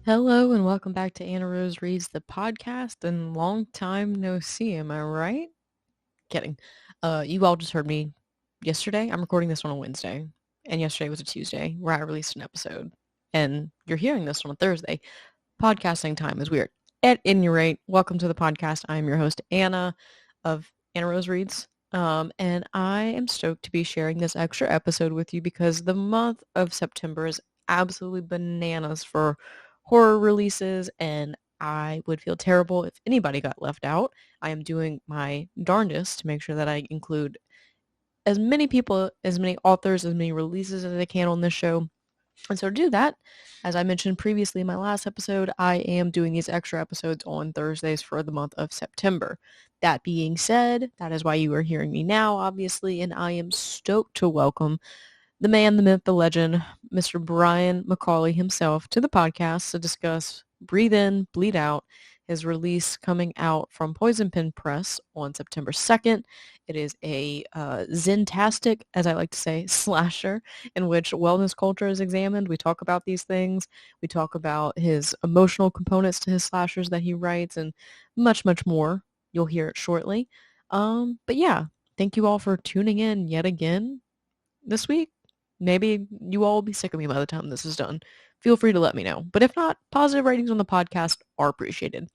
Hello and welcome back to Anna Rose Reads the podcast and long time no see, am I right? Kidding. You all just heard me yesterday. I'm recording this one on Wednesday and yesterday was a Tuesday where I released an episode and you're hearing this on a Thursday. Podcasting time is weird. At any rate, welcome to the podcast. I am your host, Anna of Anna Rose Reads. And I am stoked to be sharing this extra episode with you because the month of September is absolutely bananas for horror releases, and I would feel terrible if anybody got left out. I am doing my darndest to make sure that I include as many people, as many authors, as many releases as I can on this show. And so to do that, as I mentioned previously in my last episode, I am doing these extra episodes on Thursdays for the month of September. That being said, that is why you are hearing me now, obviously, and I am stoked to welcome the man, the myth, the legend, Mr. Brian McAuley himself to the podcast to discuss Breathe In, Bleed Out, his release coming out from Poison Pen Press on September 2nd. It is a zentastic, as I like to say, slasher in which wellness culture is examined. We talk about these things. We talk about his emotional components to his slashers that he writes and much, much more. You'll hear it shortly. But yeah, thank you all for tuning in yet again this week. Maybe you all will be sick of me by the time this is done. Feel free to let me know. But if not, positive ratings on the podcast are appreciated.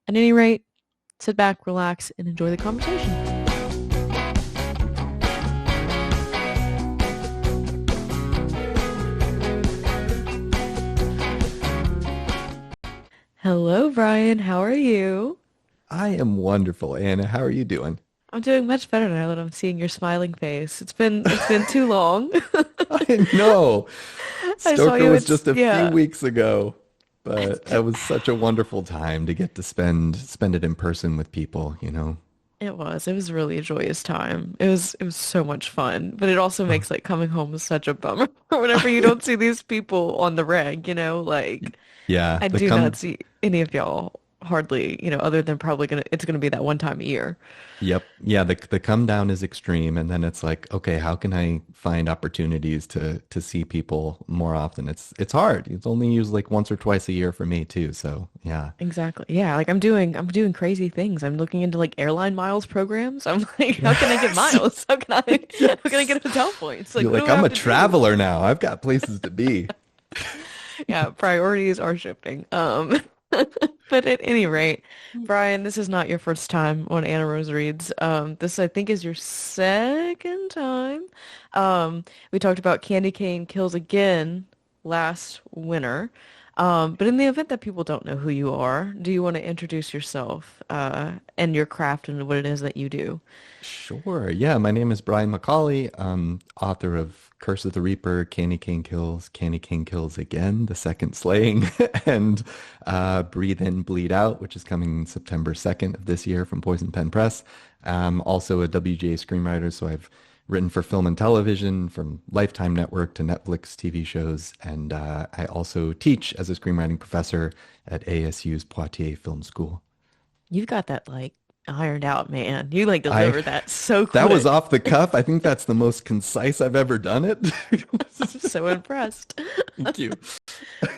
At any rate, sit back, relax, and enjoy the conversation. Hello, Brian. How are you? I am wonderful, Anna. How are you doing? I'm doing much better now that I'm seeing your smiling face. It's been too long. I know. I saw Stoker you. was It's just a few yeah. weeks ago, but it was such a wonderful time to get to spend it in person with people. It was. It was really a joyous time. It was so much fun. But it also Oh. makes like coming home such a bummer whenever you don't see these people on the reg. Like Yeah, I the do not come see any of y'all hardly, other than probably it's gonna be that one time a year. Yep. Yeah, the come down is extreme, and then it's like, okay, how can I find opportunities to see people more often? It's hard. It's only used like once or twice a year for me too. So, yeah. Exactly. Yeah, like I'm doing crazy things. I'm looking into like airline miles programs. I'm like, how can I get Yes. miles? How can I Yes. get hotel points? Like You're what do like, I I'm have a to do? traveler now. I've got places to be. Yeah, priorities are shifting. But at any rate, Brian, this is not your first time on Anna Rose Reads. This I think is your second time. We talked about Candy Cane Kills Again last winter. But in the event that people don't know who you are, do you want to introduce yourself, and your craft and what it is that you do? Sure. Yeah, my name is Brian McAuley. Author of Curse of the Reaper, Candy Cane Kills Again, The Second Slaying, and Breathe In, Bleed Out, which is coming September 2nd of this year from Poison Pen Press. Also a WGA screenwriter, so I've written for film and television, from Lifetime Network to Netflix TV shows, and I also teach as a screenwriting professor at ASU's Poitiers Film School. You've got that like ironed out, man. You like I delivered that so That was quick. off the cuff. I think that's the most concise I've ever done it. I'm so impressed. Thank you.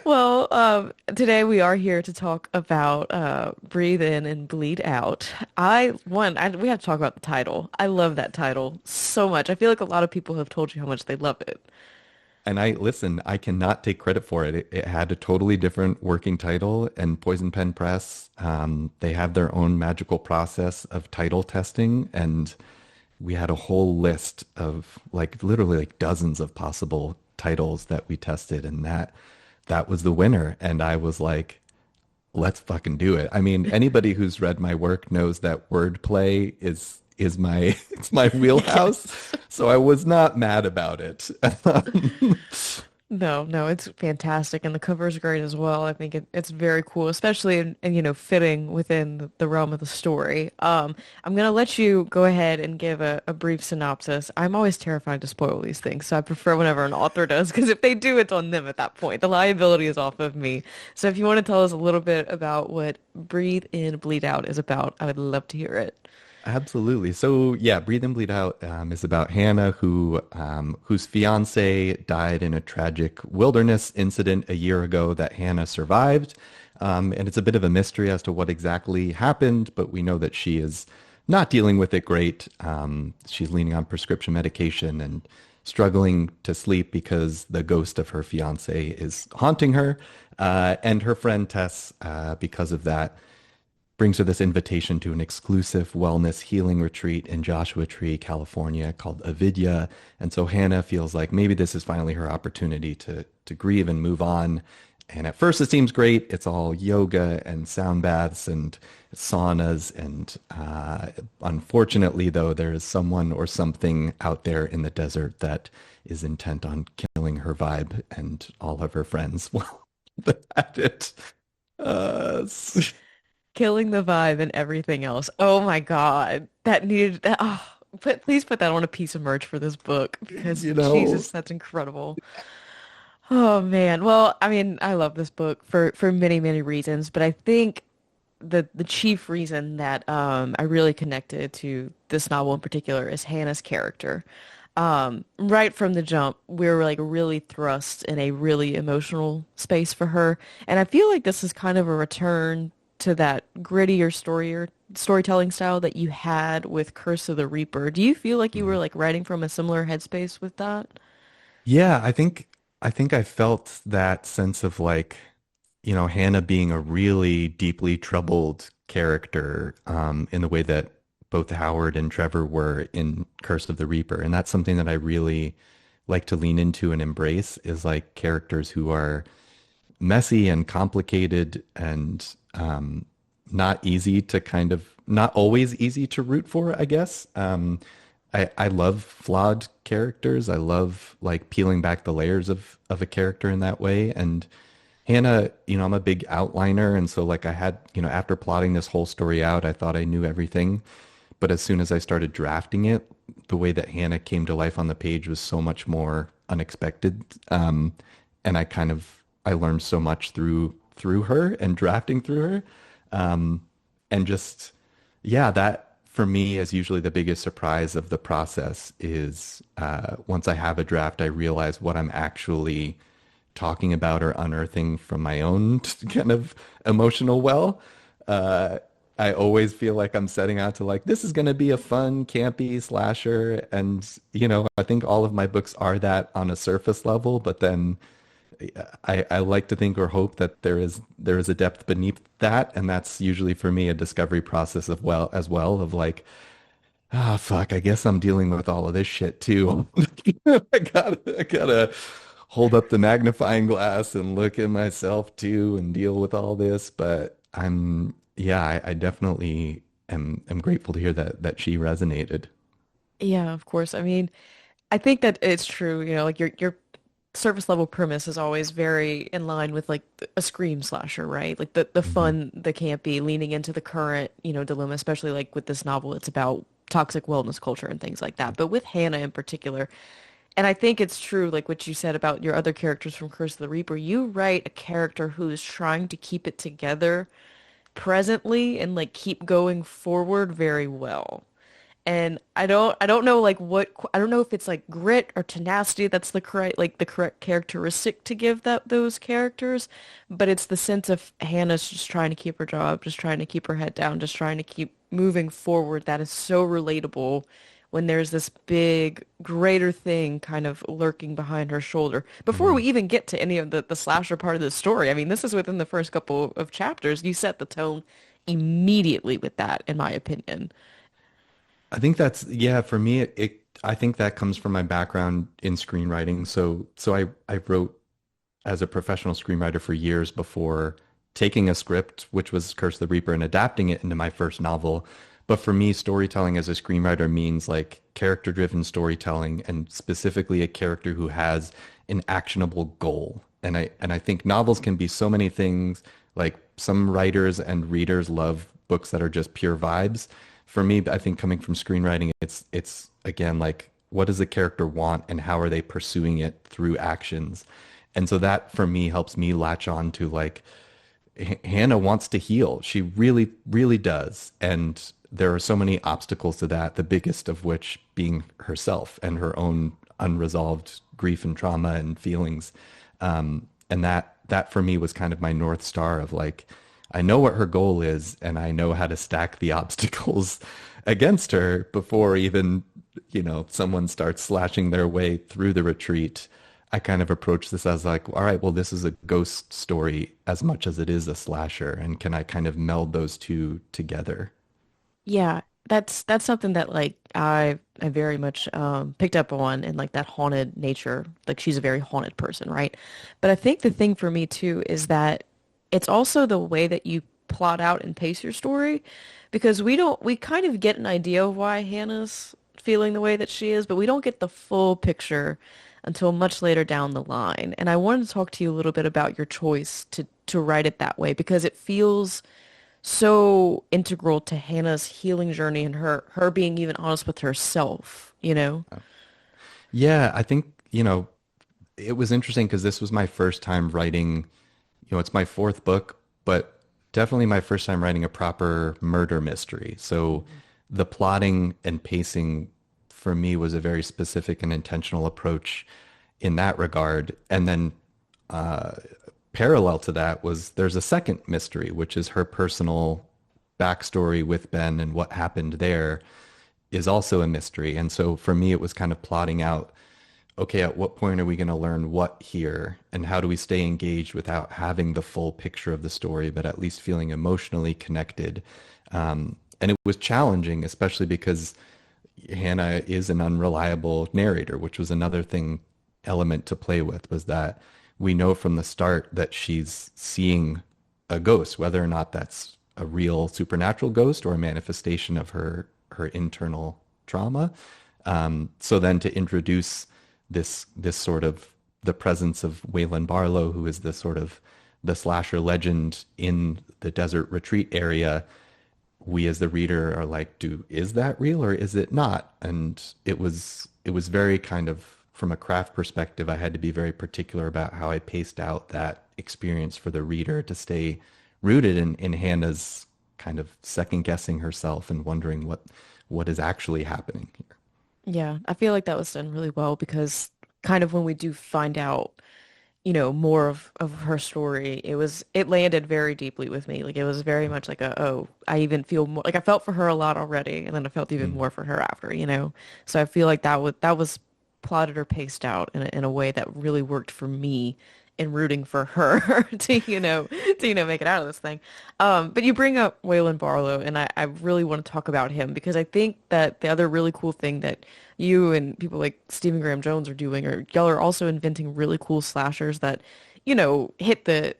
Well, today we are here to talk about Breathe In and Bleed Out. We have to talk about the title. I love that title so much. I feel like a lot of people have told you how much they love it. And I cannot take credit for it. It had a totally different working title, and Poison Pen Press, they have their own magical process of title testing, and we had a whole list of like literally like dozens of possible titles that we tested, and that was the winner. And I was like, let's fucking do it. I mean, anybody who's read my work knows that wordplay is my it's my wheelhouse. Yes. So I was not mad about it. No, no, it's fantastic, and the cover is great as well. I think it's very cool, especially in fitting within the realm of the story. I'm gonna let you go ahead and give a brief synopsis. I'm always terrified to spoil these things, so I prefer whenever an author does, because if they do, it's on them at that point. The liability is off of me. So if you want to tell us a little bit about what Breathe In, Bleed Out is about, I would love to hear it. Absolutely. So yeah, Breathe In, Bleed Out is about Hannah whose fiance died in a tragic wilderness incident a year ago that Hannah survived. And it's a bit of a mystery as to what exactly happened, but we know that she is not dealing with it great. She's leaning on prescription medication and struggling to sleep because the ghost of her fiance is haunting her. And her friend Tess, because of that, brings her this invitation to an exclusive wellness healing retreat in Joshua Tree, California, called Avidya. And so Hannah feels like maybe this is finally her opportunity to grieve and move on. And at first it seems great. It's all yoga and sound baths and saunas. And unfortunately, though, there is someone or something out there in the desert that is intent on killing her vibe and all of her friends. Well, at it. Uh, Killing the vibe and everything else. Oh my God. That needed that. Oh, please put that on a piece of merch for this book because you know, Jesus, that's incredible. Oh man. Well, I mean, I love this book for many, many reasons, but I think the chief reason that I really connected to this novel in particular is Hannah's character. Right from the jump, we're like really thrust in a really emotional space for her, and I feel like this is kind of a return to that grittier storytelling style that you had with Curse of the Reaper. Do you feel like you were like writing from a similar headspace with that? yeah, I think I felt that sense of like, Hannah being a really deeply troubled character, in the way that both Howard and Trevor were in Curse of the Reaper. And that's something that I really like to lean into and embrace is like characters who are messy and complicated and not easy to kind of not always easy to root for, I guess. I love flawed characters. I love like peeling back the layers of a character in that way. And Hannah, I'm a big outliner, and so like I had, after plotting this whole story out, I thought I knew everything. But as soon as I started drafting it, the way that Hannah came to life on the page was so much more unexpected. And I learned so much through her and drafting through her. And just yeah, that for me is usually the biggest surprise of the process is once I have a draft, I realize what I'm actually talking about or unearthing from my own kind of emotional well. Uh, I always feel like I'm setting out to like, this is going to be a fun, campy slasher. And, I think all of my books are that on a surface level, but then I like to think or hope that there is a depth beneath that. And that's usually for me a discovery process as well of like, ah, fuck, I guess I'm dealing with all of this shit too. I gotta hold up the magnifying glass and look at myself too and deal with all this. But yeah, I definitely am grateful to hear that she resonated. Yeah, of course. I mean, I think that it's true, like your surface level premise is always very in line with like a scream slasher, right? Like the Hmm. fun, the campy, leaning into the current, dilemma, especially like with this novel, it's about toxic wellness culture and things like that. But with Hannah in particular, and I think it's true, like what you said about your other characters from Curse of the Reaper, you write a character who is trying to keep it together presently and like keep going forward very well. And I don't know like I don't know if it's like grit or tenacity that's the correct characteristic to give that those characters, but it's the sense of Hannah's just trying to keep her job, just trying to keep her head down, just trying to keep moving forward. That is so relatable when there's this big greater thing kind of lurking behind her shoulder. Before we Hmm. even get to any of the slasher part of the story, I mean, this is within the first couple of chapters. You set the tone immediately with that, in my opinion. I think that's yeah, for me I think that comes from my background in screenwriting. So I wrote as a professional screenwriter for years before taking a script, which was Curse of the Reaper, and adapting it into my first novel. But for me, storytelling as a screenwriter means like character-driven storytelling and specifically a character who has an actionable goal. And I think novels can be so many things. Like some writers and readers love books that are just pure vibes. For me, I think coming from screenwriting, it's again like what does the character want and how are they pursuing it through actions? And so that for me helps me latch on to like Hannah wants to heal. She really, really does. And there are so many obstacles to that, the biggest of which being herself and her own unresolved grief and trauma and feelings. And that for me was kind of my North Star of like, I know what her goal is and I know how to stack the obstacles against her before even, someone starts slashing their way through the retreat. I kind of approach this as like, all right, well, this is a ghost story as much as it is a slasher. And can I kind of meld those two together? Yeah, that's something that like I very much picked up on in like that haunted nature. Like she's a very haunted person, right? But I think the thing for me too is that it's also the way that you plot out and pace your story because we kind of get an idea of why Hannah's feeling the way that she is, but we don't get the full picture until much later down the line. And I wanted to talk to you a little bit about your choice to write it that way because it feels so integral to Hannah's healing journey and her being even honest with herself, you know? Yeah, I think, it was interesting because this was my first time writing, it's my fourth book, but definitely my first time writing a proper murder mystery. So the plotting and pacing for me was a very specific and intentional approach in that regard. And then uh, parallel to that was there's a second mystery, which is her personal backstory with Ben and what happened there is also a mystery. And so for me, it was kind of plotting out, okay, at what point are we going to learn what here? And how do we stay engaged without having the full picture of the story, but at least feeling emotionally connected? And it was challenging, especially because Hannah is an unreliable narrator, which was another thing element to play with, was that we know from the start that she's seeing a ghost, whether or not that's a real supernatural ghost or a manifestation of her internal trauma. So then to introduce this sort of the presence of Waylon Barlow, who is the sort of the slasher legend in the desert retreat area, we as the reader are like, is that real or is it not? And it was very kind of from a craft perspective, I had to be very particular about how I paced out that experience for the reader to stay rooted in Hannah's kind of second guessing herself and wondering what is actually happening here. Yeah, I feel like that was done really well because kind of when we do find out, more of her story, it landed very deeply with me. Like it was very much like I even feel more like I felt for her a lot already, and then I felt even Mm. more for her after. So I feel like that was plotted or paced out in a way that really worked for me in rooting for her to make it out of this thing. But you bring up Waylon Barlow, and I really want to talk about him because I think that the other really cool thing that you and people like Stephen Graham Jones are doing, or y'all are also inventing really cool slashers that, hit the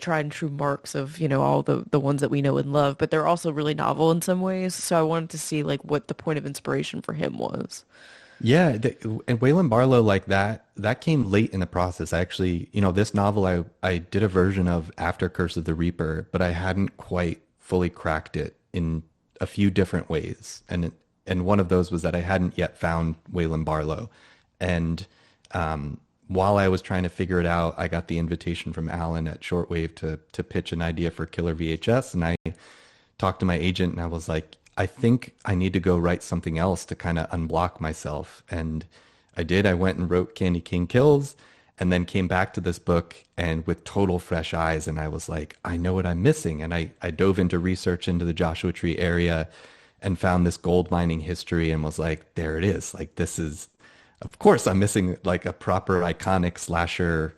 tried and true marks of, all the ones that we know and love, but they're also really novel in some ways. So I wanted to see like what the point of inspiration for him was. Yeah, and Waylon Barlow like that came late in the process. I actually, this novel I did a version of after Curse of the Reaper, but I hadn't quite fully cracked it in a few different ways. And one of those was that I hadn't yet found Waylon Barlow. And while I was trying to figure it out, I got the invitation from Alan at Shortwave to pitch an idea for Killer VHS, and I talked to my agent and I was like, I think I need to go write something else to kind of unblock myself. And I did. I went and wrote Candy King Kills and then came back to this book and with total fresh eyes. And I was like, I know what I'm missing. And I dove into research into the Joshua Tree area and found this gold mining history and was like, there it is. Like, this is, of course, I'm missing like a proper iconic slasher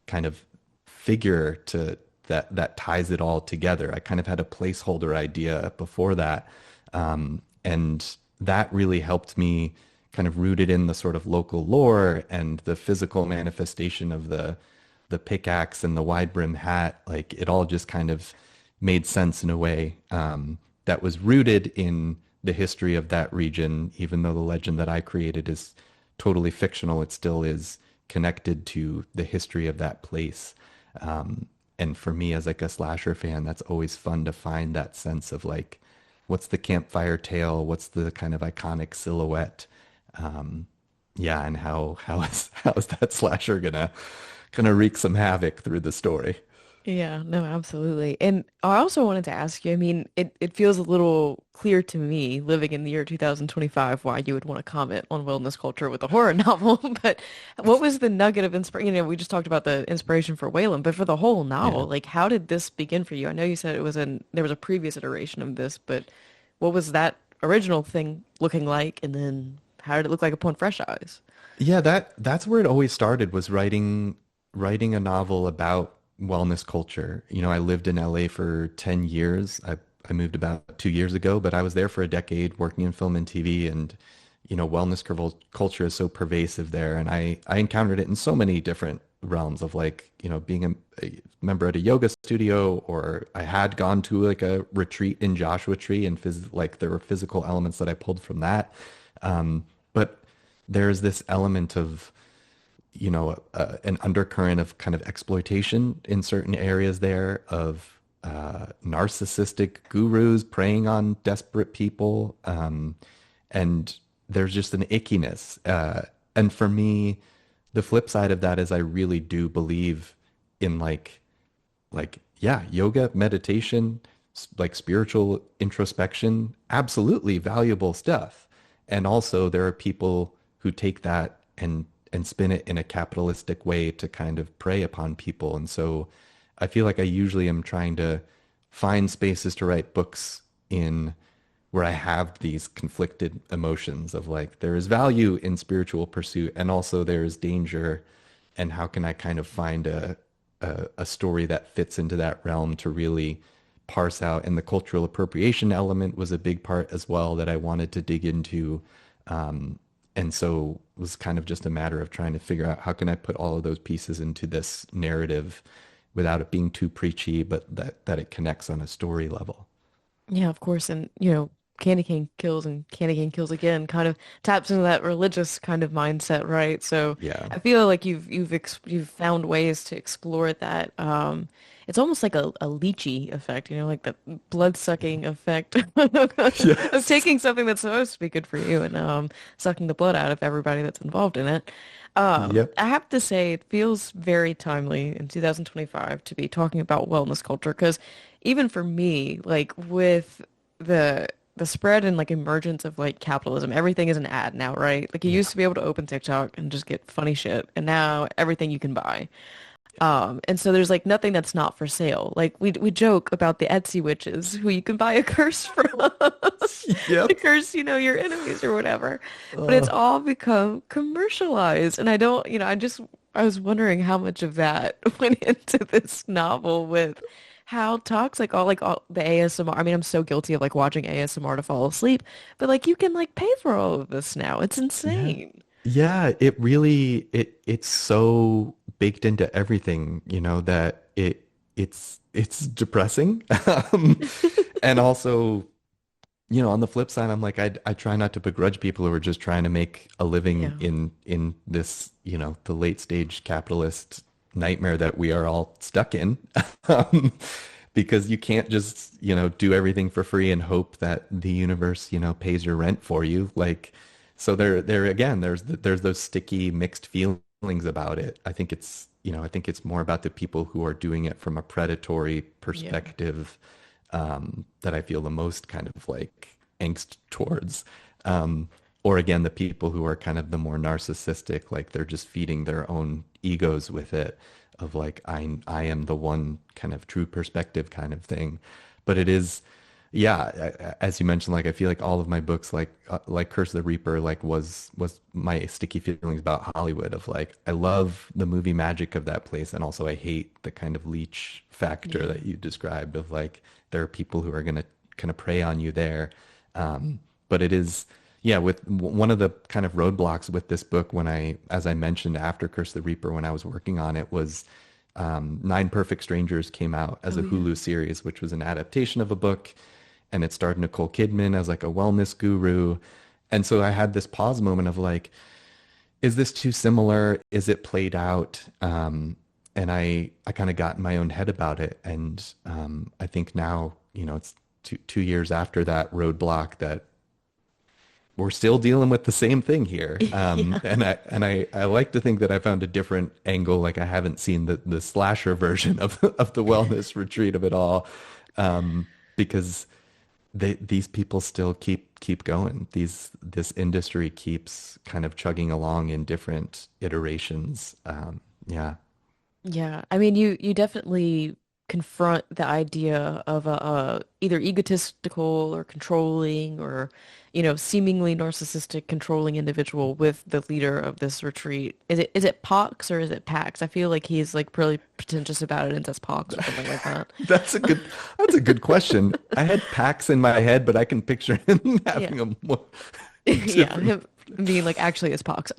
kind of figure to that ties it all together. I kind of had a placeholder idea before that, and that really helped me kind of root it in the sort of local lore and the physical manifestation of the pickaxe and the wide brim hat. Like it all just kind of made sense in a way that was rooted in the history of that region, even though the legend that I created is totally fictional, it still is connected to the history of that place. And for me, as like a slasher fan, that's always fun to find that sense of like, what's the campfire tale? What's the kind of iconic silhouette? Um, yeah, and how is how is that slasher gonna wreak some havoc through the story? Yeah, no, absolutely. And I also wanted to ask you, I mean, it feels a little clear to me living in the year 2025 why you would want to comment on wellness culture with a horror novel. But what was the nugget of inspiration? You know, we just talked about the inspiration for Wayland, but for the whole Yeah. novel, like how did this begin for you? I know you said there was a previous iteration of this, but what was that original thing looking like? And then how did it look like upon fresh eyes? Yeah, that's where it always started was writing a novel about wellness culture. You know, I lived in LA for 10 years. I moved about 2 years ago, but I was there for a decade working in film and TV and you know, culture is so pervasive there and I encountered it in so many different realms of like, you know, being a member at a yoga studio or I had gone to like a retreat in Joshua Tree and like there were physical elements that I pulled from that. But there's this element of, you know, an undercurrent of kind of exploitation in certain areas there of narcissistic gurus preying on desperate people. And there's just an ickiness. And for me, the flip side of that is I really do believe in yeah, yoga, meditation, like spiritual introspection, absolutely valuable stuff. And also there are people who take that and spin it in a capitalistic way to kind of prey upon people. And so I feel like I usually am trying to find spaces to write books in where I have these conflicted emotions of like there is value in spiritual pursuit and also there is danger and how can I kind of find a story that fits into that realm to really parse out. And the cultural appropriation element was a big part as well that I wanted to dig into. And so it was kind of just a matter of trying to figure out how can I put all of those pieces into this narrative without it being too preachy, but that it connects on a story level. Yeah, of course. And, you know, Candy Cane kills and Candy Cane kills again kind of taps into that religious kind of mindset, right? So Yeah. I feel like you've found ways to explore that. It's almost like a lychee effect, you know, like the blood-sucking effect of Yes. taking something that's supposed to be good for you and sucking the blood out of everybody that's involved in it. Yep. I have to say, it feels very timely in 2025 to be talking about wellness culture because even for me, like with the the spread and like emergence of like capitalism, everything is an ad now, right? Like you Yeah. used to be able to open TikTok and just get funny shit, and now everything you can buy. And so there's like nothing that's not for sale. Like we joke about the Etsy witches who you can buy a curse from to Yep. curse, you know, your enemies or whatever. But it's Uh, all become commercialized. And I don't, you know, I was wondering how much of that went into this novel with how toxic all the ASMR. I mean, I'm so guilty of like watching ASMR to fall asleep, but like you can like pay for all of this now. It's yeah. insane. Yeah, it really it's so baked into everything, you know, that it's depressing. Um, and also, you know, on the flip side, I'm like I try not to begrudge people who are just trying to make a living Yeah. in this, you know, the late stage capitalist nightmare that we are all stuck in. Um, because you can't just, you know, do everything for free and hope that the universe, you know, pays your rent for you. Like, so there again, there's those sticky mixed feelings about it. I think it's, you know, I think it's more about the people who are doing it from a predatory Yeah. perspective that I feel the most kind of like angst towards. Um, or again, the people who are kind of the more narcissistic, like they're just feeding their own egos with it, of like I am the one kind of true perspective kind of thing. But it is, yeah, as you mentioned, like I feel like all of my books, like Curse of the Reaper, like was my sticky feelings about Hollywood of like I love the movie magic of that place, and also I hate the kind of leech factor Yeah. that you described of like there are people who are gonna kind of prey on you there. But it is, yeah, with one of the kind of roadblocks with this book when as I mentioned, after Curse the Reaper, when I was working on it, was Nine Perfect Strangers came out as Oh a yeah. Hulu series, which was an adaptation of a book, and it starred Nicole Kidman as like a wellness guru. And so I had this pause moment of like, is this too similar? Is it played out? And I kind of got in my own head about it. And I think now, you know, it's two years after that roadblock that we're still dealing with the same thing here. Yeah. I like to think that I found a different angle. Like I haven't seen the slasher version of the wellness retreat of it all, because these people still keep going. This industry keeps kind of chugging along in different iterations. Yeah, Yeah, I mean, you definitely confront the idea of a either egotistical or controlling or, seemingly narcissistic controlling individual with the leader of this retreat. Is it Pox or is it Pax? I feel like he's like really pretentious about it and says Pox or something like that. that's a good question. I had Pax in my head, but I can picture him Yeah. having a more Yeah, different. him being like actually it's Pox.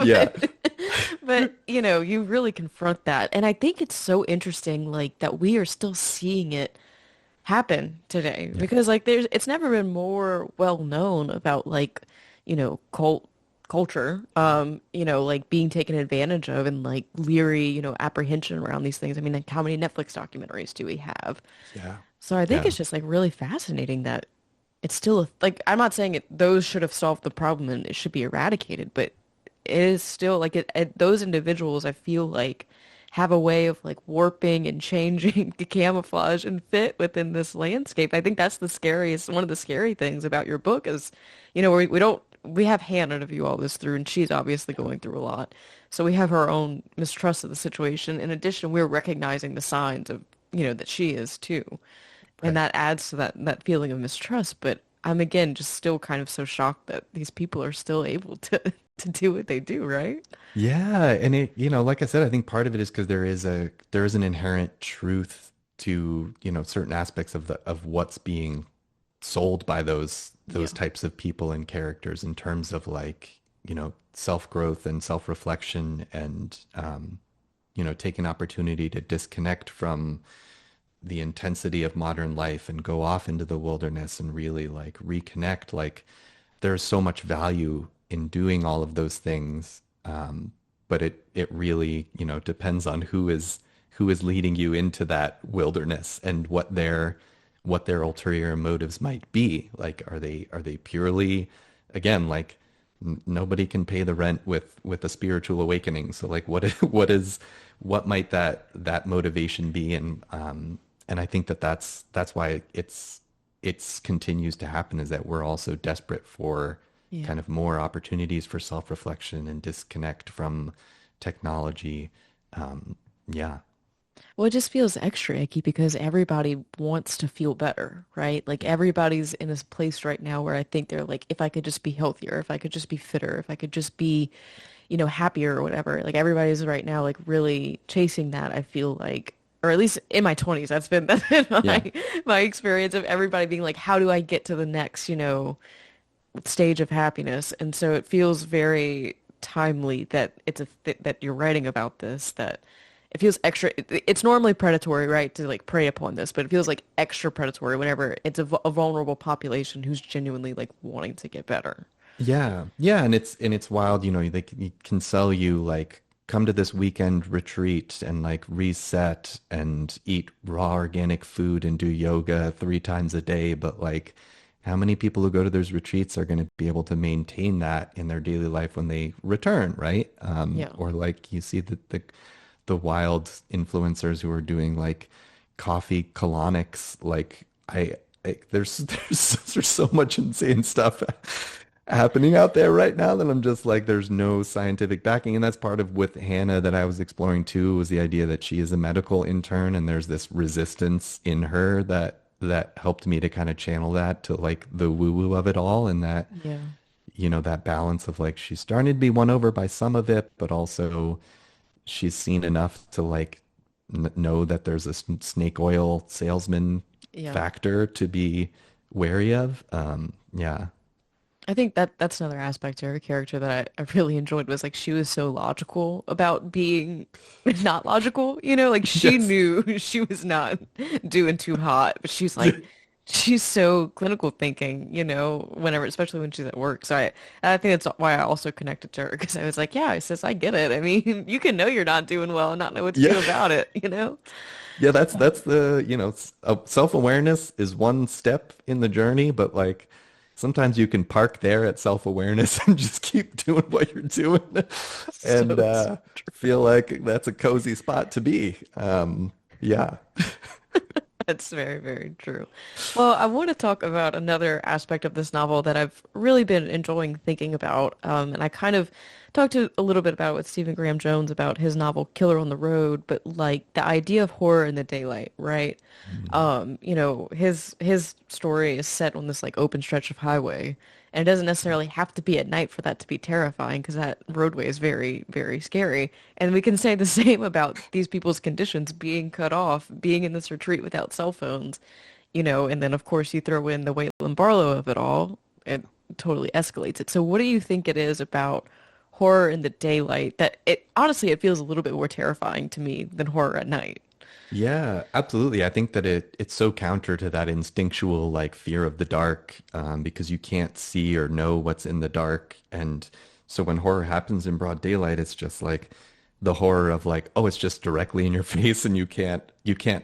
Yeah, But you really confront that. And I think it's so interesting like that we are still seeing it happen today yeah, because like it's never been more well known about like, culture like being taken advantage of and like leery, apprehension around these things. I mean, like how many Netflix documentaries do we have? yeah, So I think yeah. it's just like really fascinating that it's still like I'm not saying those should have solved the problem and it should be eradicated, but it is still like those individuals I feel like have a way of like warping and changing the camouflage and fit within this landscape. I think that's one of the scary things about your book is, we have Hannah to view all this through and she's obviously going through a lot. So we have her own mistrust of the situation. In addition, we're recognizing the signs of, that she is too. And Right. that adds to that feeling of mistrust. But I'm again just still kind of so shocked that these people are still able to to do what they do, right? Yeah, and like I said, I think part of it is because there is an inherent truth to, certain aspects of what's being sold by those Yeah. types of people and characters in terms of like, self-growth and self-reflection and take an opportunity to disconnect from the intensity of modern life and go off into the wilderness and really like reconnect. Like there's so much value in doing all of those things. But it really, depends on who is leading you into that wilderness and what their ulterior motives might be. Like, are they purely, again, like nobody can pay the rent with a spiritual awakening. So like, what might that motivation be? And I think that's why it's continues to happen is that we're also desperate for Yeah. kind of more opportunities for self-reflection and disconnect from technology. Um, yeah, Well, it just feels extra icky because everybody wants to feel better, right? Like everybody's in this place right now where I think they're like, if I could just be healthier, if I could just be fitter, if I could just be, happier or whatever. Like everybody's right now like really chasing that, I feel like, or at least in my 20s, that's been yeah, my experience of everybody being like, how do I get to the next, stage of happiness? And so it feels very timely that that you're writing about this, that it feels extra. It's normally predatory, right, to like prey upon this, but it feels like extra predatory whenever it's a vulnerable population who's genuinely like wanting to get better. yeah, yeah. And it's wild. They can sell you like come to this weekend retreat and like reset and eat raw organic food and do yoga 3 times a day. But like, how many people who go to those retreats are going to be able to maintain that in their daily life when they return, right? Yeah. Or like you see the wild influencers who are doing like coffee colonics. Like there's there's so much insane stuff happening out there right now that I'm just like there's no scientific backing. And that's part of with Hannah that I was exploring too was the idea that she is a medical intern and there's this resistance in her that helped me to kind of channel that to like the woo-woo of it all and that Yeah. that balance of like she's starting to be won over by some of it, but also she's seen enough to like know that there's a snake oil salesman Yeah. factor to be wary of. Yeah. I think that's another aspect to her character that I really enjoyed was like she was so logical about being not logical, like she Yes. knew she was not doing too hot, but she's so clinical thinking, whenever, especially when she's at work. So I think that's why I also connected to her because I was like, yeah, I says I get it. I mean, you can know you're not doing well and not know what to Yeah. do about it. Yeah, that's the, self-awareness is one step in the journey, but like sometimes you can park there at self-awareness and just keep doing what you're doing and So true. feel like that's a cozy spot to be. Yeah. That's very, very true. Well, I want to talk about another aspect of this novel that I've really been enjoying thinking about. And I kind of talked a little bit about with Stephen Graham Jones about his novel Killer on the Road, but like the idea of horror in the daylight, right? Mm. His story is set on this like open stretch of highway, and it doesn't necessarily have to be at night for that to be terrifying because that roadway is very, very scary. And we can say the same about these people's conditions, being cut off, being in this retreat without cell phones, and then of course you throw in the Wayland Barlow of it all, it totally escalates it. So what do you think it is about horror in the daylight that it honestly it feels a little bit more terrifying to me than horror at night? Yeah, absolutely. I think that it's so counter to that instinctual like fear of the dark, because you can't see or know what's in the dark. And so when horror happens in broad daylight, it's just like the horror of like, oh, it's just directly in your face and you can't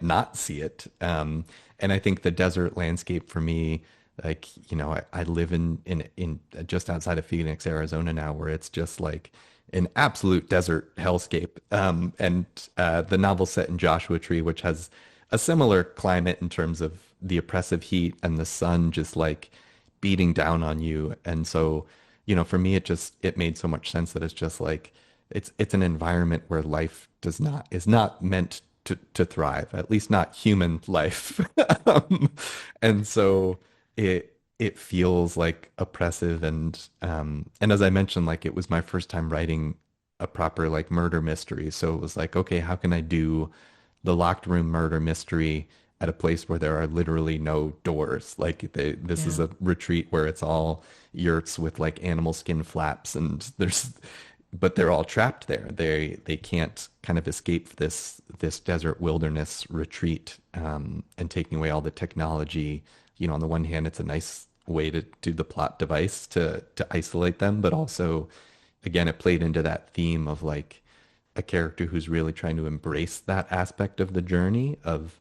not see it. And I think the desert landscape for me, like, I live in just outside of Phoenix, Arizona now, where it's just like an absolute desert hellscape. And the novel set in Joshua Tree, which has a similar climate in terms of the oppressive heat and the sun just like beating down on you. And so, for me, it made so much sense that it's just like it's an environment where life is not meant to thrive, at least not human life. Um, and so it feels like oppressive and as I mentioned, like it was my first time writing a proper like murder mystery. So it was like, okay, how can I do the locked room murder mystery at a place where there are literally no doors? Like this is Yeah. a retreat where it's all yurts with like animal skin flaps and but they're all trapped there. They can't kind of escape this desert wilderness retreat, and taking away all the technology. On the one hand, it's a nice way to do the plot device to isolate them, but also, again, it played into that theme of like a character who's really trying to embrace that aspect of the journey of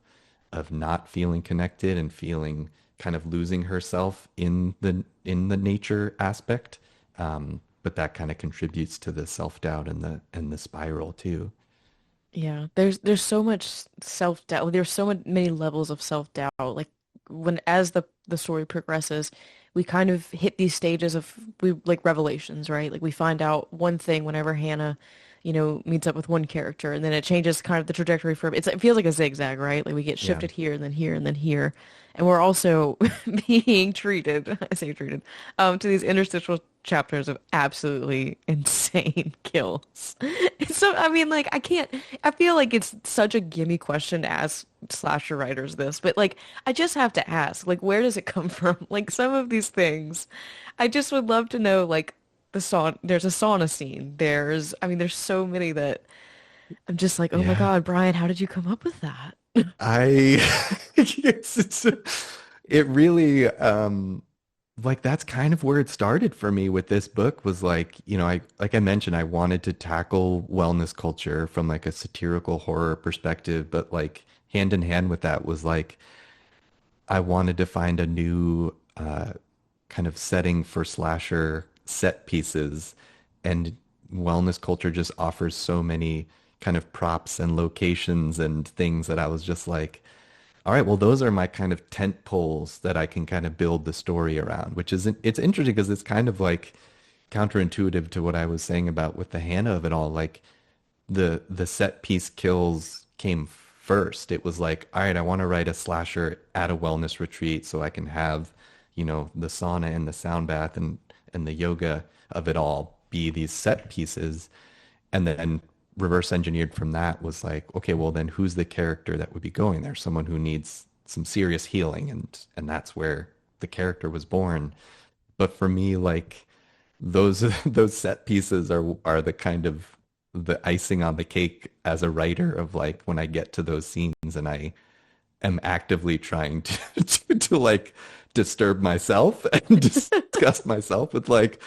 not feeling connected and feeling kind of losing herself in the nature aspect. But that kind of contributes to the self-doubt and the spiral too. Yeah, there's so much self-doubt. There's so many levels of self-doubt. Like when as the story progresses, we kind of hit these stages of we like revelations, right? Like we find out one thing whenever Hannah, meets up with one character, and then it changes kind of the trajectory for it feels like a zigzag, right? Like we get Yeah. shifted here and then here and then here, and we're also being treated, I say treated, to these interstitial chapters of absolutely insane kills. So, I mean, like, I feel like it's such a gimme question to ask slasher writers this, but like, I just have to ask, like, where does it come from? Like, some of these things, I just would love to know, like, there's a sauna scene. I mean, there's so many that I'm just like, oh my Yeah. God, Brian, how did you come up with that? I it really like that's kind of where it started for me with this book was like, I like I mentioned, I wanted to tackle wellness culture from like a satirical horror perspective, but like hand in hand with that was like I wanted to find a new kind of setting for slasher set pieces, and wellness culture just offers so many kind of props and locations and things that I was just like, all right, well, those are my kind of tent poles that I can kind of build the story around, which is it's interesting because it's kind of like counterintuitive to what I was saying about with the Hannah of it all. Like the set piece kills came first. It was like, all right, I want to write a slasher at a wellness retreat so I can have, the sauna and the sound bath and the yoga of it all be these set pieces. And then reverse engineered from that was like, okay, well then who's the character that would be going there? Someone who needs some serious healing, and that's where the character was born. But for me, like those those set pieces are the kind of the icing on the cake as a writer of like when I get to those scenes and I am actively trying to to like disturb myself and disgust myself with like,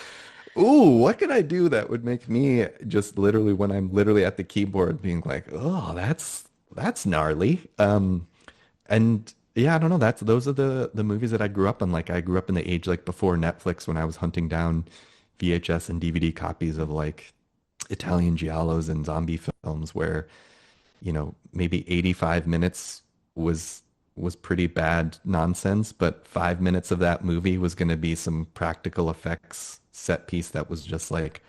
ooh, what could I do that would make me just literally when I'm literally at the keyboard being like, oh, that's gnarly. And Yeah, I don't know. Those are the movies that I grew up on. Like I grew up in the age like before Netflix when I was hunting down VHS and DVD copies of like Italian giallos and zombie films where, maybe 85 minutes was was pretty bad nonsense, but 5 minutes of that movie was going to be some practical effects set piece that was just like,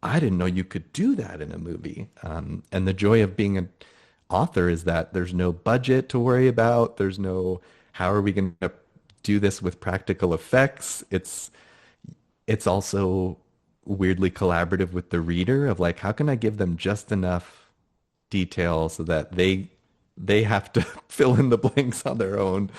I didn't know you could do that in a movie. And the joy of being an author is that there's no budget to worry about. There's no, how are we going to do this with practical effects? It's also weirdly collaborative with the reader of like, how can I give them just enough detail so that they have to fill in the blanks on their own.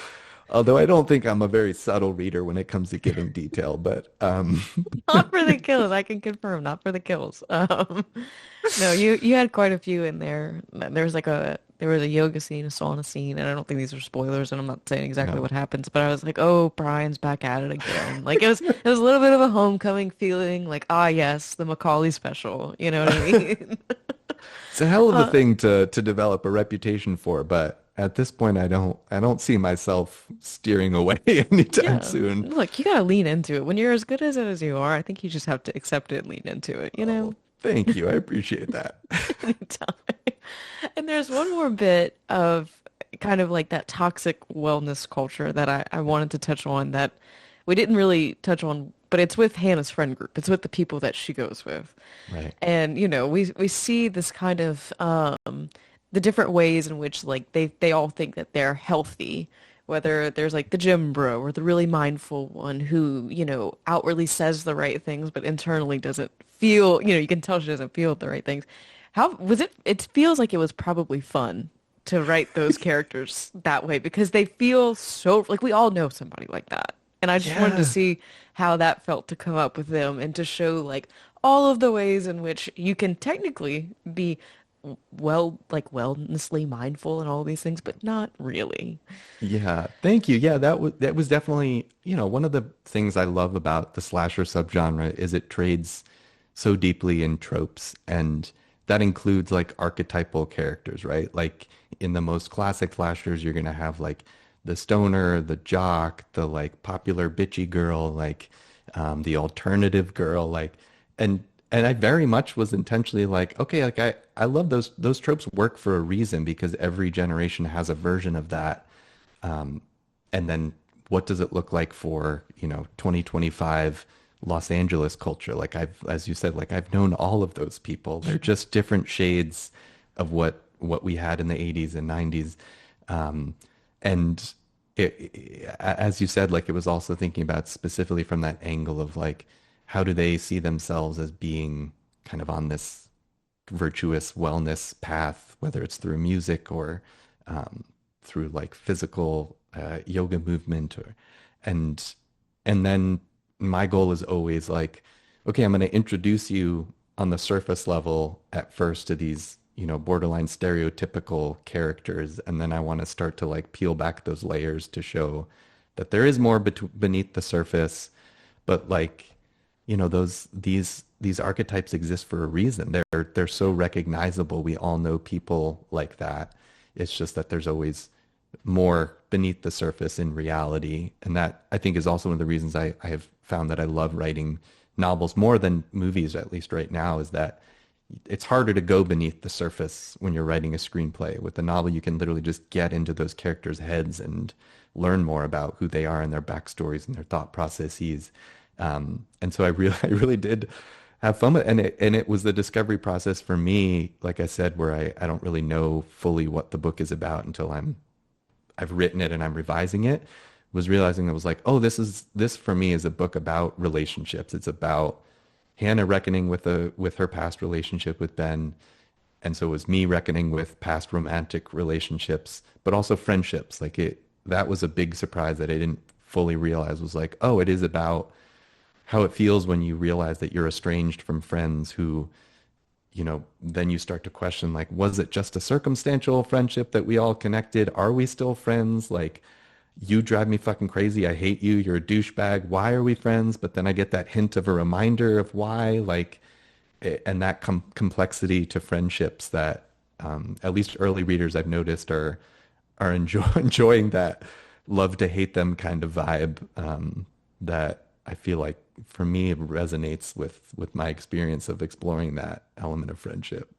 Although I don't think I'm a very subtle reader when it comes to giving detail, but Not for the kills, I can confirm, not for the kills. No, you had quite a few in there. There was a yoga scene, a sauna scene, and I don't think these are spoilers, and I'm not saying exactly no. what happens, but I was like, oh, Brian's back at it again. Like it was a little bit of a homecoming feeling, like, ah yes, the McAuley special. You know what I mean? It's a hell of a Uh, thing to develop a reputation for, but at this point I don't see myself steering away anytime yeah. soon. Look, you gotta lean into it. When you're as good as it as you are, I think you just have to accept it and lean into it, you Oh, know? thank you. I appreciate that. Anytime. And there's one more bit of kind of like that toxic wellness culture that I wanted to touch on that we didn't really touch on, but it's with Hannah's friend group. It's with the people that she goes with. Right. And, we see this kind of the different ways in which like they all think that they're healthy. Whether there's like the gym bro or the really mindful one who, outwardly says the right things, but internally doesn't feel, you can tell she doesn't feel the right things. How was it? It feels like it was probably fun to write those characters that way because they feel so like we all know somebody like that. And I just wanted to Yeah. see how that felt to come up with them and to show like all of the ways in which you can technically be like wellnessly mindful and all these things, but not really. Yeah, thank you. Yeah, that was definitely, one of the things I love about the slasher subgenre is it trades so deeply in tropes, and that includes like archetypal characters, right? Like in the most classic slashers, you're gonna have like the stoner, the jock, the like popular bitchy girl, like the alternative girl, like and and I very much was intentionally like, okay, like I love those tropes work for a reason because every generation has a version of that. And then what does it look like for, 2025 Los Angeles culture? Like as you said, like I've known all of those people. They're just different shades of what we had in the 80s and 90s. And as you said, like it was also thinking about specifically from that angle of like, how do they see themselves as being kind of on this virtuous wellness path, whether it's through music or um, through like physical yoga movement, or and and then my goal is always like, okay, I'm going to introduce you on the surface level at first to these, borderline stereotypical characters, and then I want to start to like peel back those layers to show that there is more beneath the surface, but like these archetypes exist for a reason. They're so recognizable. We all know people like that. It's just that there's always more beneath the surface in reality. And that I think is also one of the reasons I have found that I love writing novels more than movies, at least right now, is that it's harder to go beneath the surface when you're writing a screenplay. With a novel, you can literally just get into those characters' heads and learn more about who they are and their backstories and their thought processes. And so I really, I really did have fun with it. And it was the discovery process for me, like I said, where I don't really know fully what the book is about until I've written it and I'm revising it, was realizing I was like, oh, this for me is a book about relationships. It's about Hannah reckoning with her past relationship with Ben. And so it was me reckoning with past romantic relationships, but also friendships. That was a big surprise that I didn't fully realize was like, oh, it is about how it feels when you realize that you're estranged from friends who, then you start to question, like, was it just a circumstantial friendship that we all connected? Are we still friends? Like, you drive me fucking crazy. I hate you. You're a douchebag. Why are we friends? But then I get that hint of a reminder of why, like, and that complexity to friendships that at least early readers I've noticed are enjoying that love to hate them kind of vibe that I feel like for me resonates with my experience of exploring that element of friendship.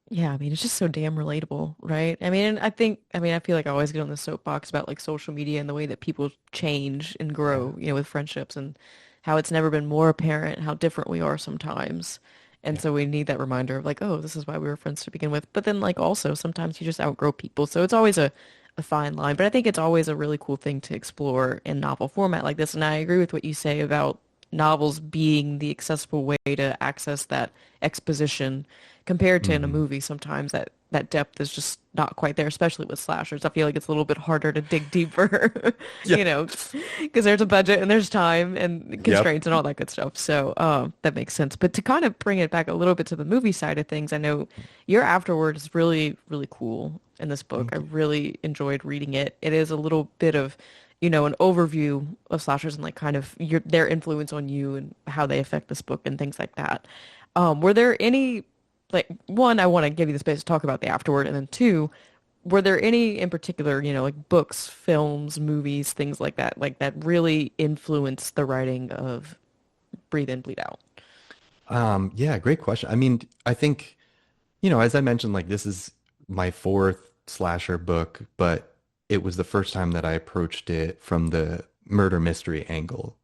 Yeah, I mean, it's just so damn relatable, right? I mean, and I feel like I always get on the soapbox about like social media and the way that people change and Yeah. grow, with friendships and how it's never been more apparent how different we are sometimes. And Yeah. so we need that reminder of like, oh, this is why we were friends to begin with. But then like also sometimes you just outgrow people. So it's always a fine line. But I think it's always a really cool thing to explore in novel format like this. And I agree with what you say about novels being the accessible way to access that exposition compared to in a Hmm. movie. Sometimes that depth is just not quite there, especially with slashers. I feel like it's a little bit harder to dig deeper, Yeah. because there's a budget and there's time and Yep. constraints and all that good stuff. So that makes sense. But to kind of bring it back a little bit to the movie side of things, I know your afterward is really, really cool in this book. I Thank you. really enjoyed reading it. It is a little bit of an overview of slashers and like kind of their influence on you and how they affect this book and things like that. Were there any, like, one, I want to give you the space to talk about the afterward, and then two, were there any in particular, like books, films, movies, things like that really influenced the writing of Breathe In, Bleed Out? Yeah, great question. I mean, I think, as I mentioned, like this is my fourth slasher book, but it was the first time that I approached it from the murder mystery angle.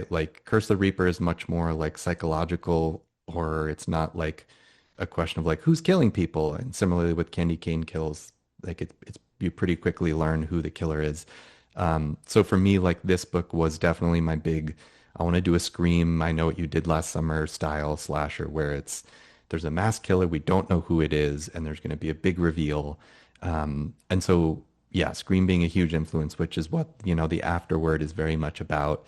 Like Curse the Reaper is much more like psychological horror. It's not like a question of like who's killing people. And similarly with Candy Cane Kills, like it's you pretty quickly learn who the killer is. So for me, like this book was definitely my big, I want to do a Scream, I Know What You Did Last Summer style slasher where there's a mass killer, we don't know who it is, and there's going to be a big reveal. And so, yeah, Scream being a huge influence, which is what, the afterword is very much about,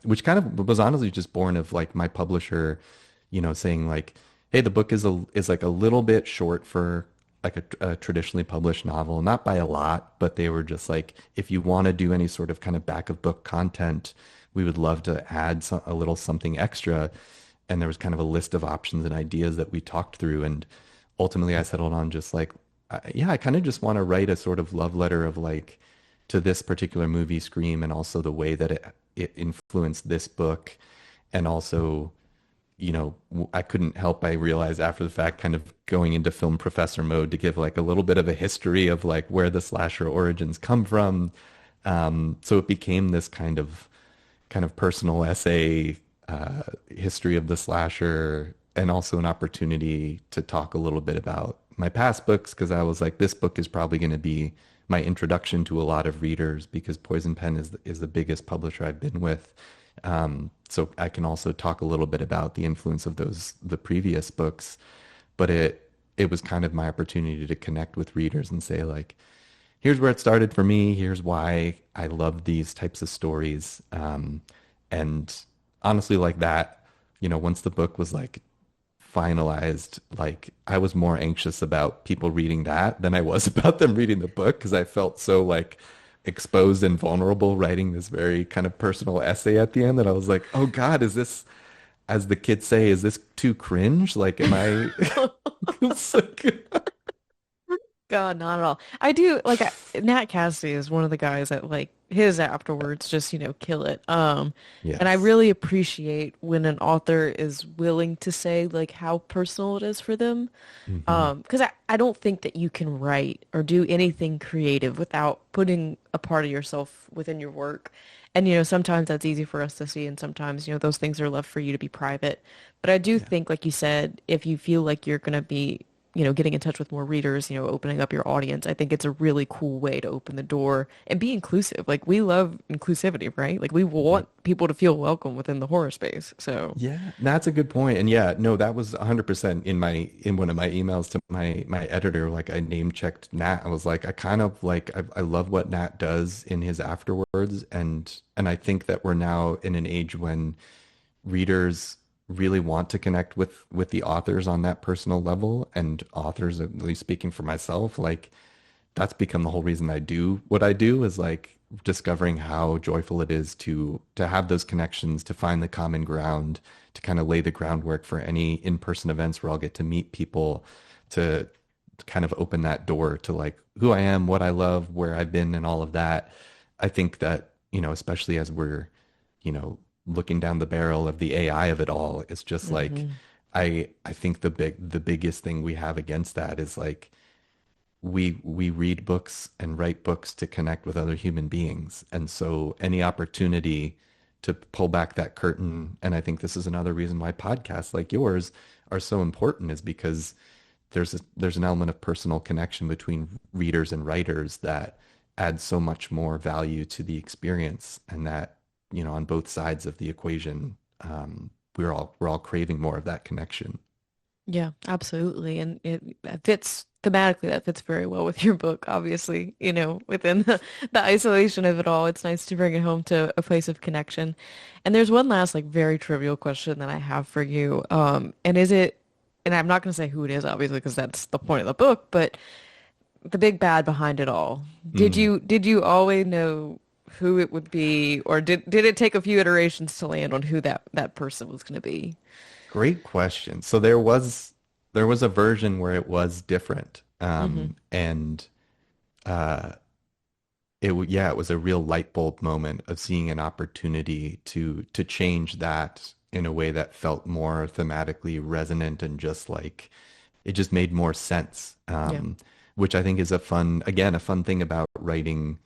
which kind of was honestly just born of like my publisher, saying like, hey, the book is like a little bit short for like a traditionally published novel, not by a lot, but they were just like, if you want to do any sort of kind of back of book content, we would love to add a little something extra. And there was kind of a list of options and ideas that we talked through. And ultimately, I settled on just like, yeah, I kind of just want to write a sort of love letter of like to this particular movie, Scream, and also the way that it influenced this book. And also, I couldn't help, I realized after the fact, kind of going into film professor mode to give like a little bit of a history of like where the slasher origins come from. So it became this kind of personal essay, history of the slasher, and also an opportunity to talk a little bit about my past books because I was like, this book is probably going to be my introduction to a lot of readers because Poison Pen is the biggest publisher I've been with. So I can also talk a little bit about the influence of the previous books, but it was kind of my opportunity to connect with readers and say like, here's where it started for me. Here's why I love these types of stories. And honestly, like that, once the book was like finalized, like I was more anxious about people reading that than I was about them reading the book because I felt so like exposed and vulnerable writing this very kind of personal essay at the end that I was like, oh God, is this, as the kids say, is this too cringe? Like, am I? It's like- God, not at all. I do like Nat Cassidy is one of the guys that like his afterwards just, kill it. And I yes. really appreciate when an author is willing to say like how personal it is for them. Hmm. Because I don't think that you can write or do anything creative without putting a part of yourself within your work. And, sometimes that's easy for us to see, and sometimes, those things are left for you to be private. But I do Yeah. think, like you said, if you feel like you're going to be, getting in touch with more readers, opening up your audience, I think it's a really cool way to open the door and be inclusive. Like, we love inclusivity, right? Like, we Yep. want people to feel welcome within the horror space. So, Yeah, that's a good point. And yeah, no, that was 100% in one of my emails to my editor. Like I name checked Nat. I was like, I kind of like I love what Nat does in his afterwards, and I think that we're now in an age when readers really want to connect with the authors on that personal level, and authors, at least speaking for myself, like that's become the whole reason I do what I do is like discovering how joyful it is to have those connections, to find the common ground, to kind of lay the groundwork for any in-person events where I'll get to meet people, to kind of open that door to like who I am, what I love, where I've been, and all of that. I think that, especially as we're, you know, looking down the barrel of the AI of it all, it's just like Hmm. I think the biggest thing we have against that is like we read books and write books to connect with other human beings. And so any opportunity to pull back that curtain, and I think this is another reason why podcasts like yours are so important, is because there's an element of personal connection between readers and writers that adds so much more value to the experience, and that, on both sides of the equation, we're all craving more of that connection. Yeah, absolutely. And it fits thematically, that fits very well with your book, obviously, within the isolation of it all. It's nice to bring it home to a place of connection. And there's one last, like, very trivial question that I have for you. And I'm not going to say who it is, obviously, because that's the point of the book, but the big bad behind it all. Did Mm. you did you always know who it would be, or did it take a few iterations to land on who that person was going to be? Great question. So there was a version where it was different. Hmm. And uh yeah, it was a real light bulb moment of seeing an opportunity to change that in a way that felt more thematically resonant, and just like it just made more sense. Yeah. Which I think is a fun thing about writing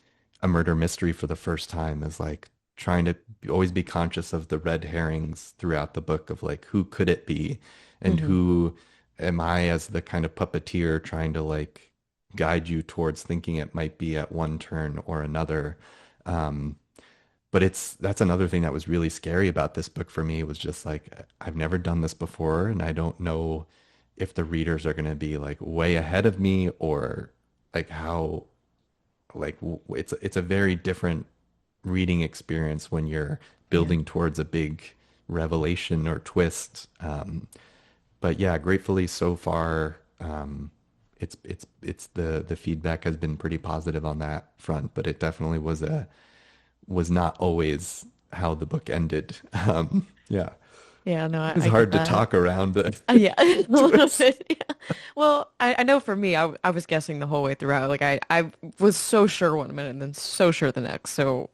a murder mystery for the first time, is like trying to always be conscious of the red herrings throughout the book of like who could it be, and Hmm. who am I as the kind of puppeteer trying to like guide you towards thinking it might be at one turn or another. Um, but that's another thing that was really scary about this book for me, was just like I've never done this before, and I don't know if the readers are going to be like way ahead of me, or like how like it's a very different reading experience when you're Yeah. building towards a big revelation or twist. But yeah, gratefully so far, it's the feedback has been pretty positive on that front, but it definitely was not always how the book ended. Yeah, Yeah, no, it's I get hard to that. talk around the Yeah, a little twist. bit. Yeah. Well, I know for me, I was guessing the whole way throughout. Like I was so sure one minute and then so sure the next. So,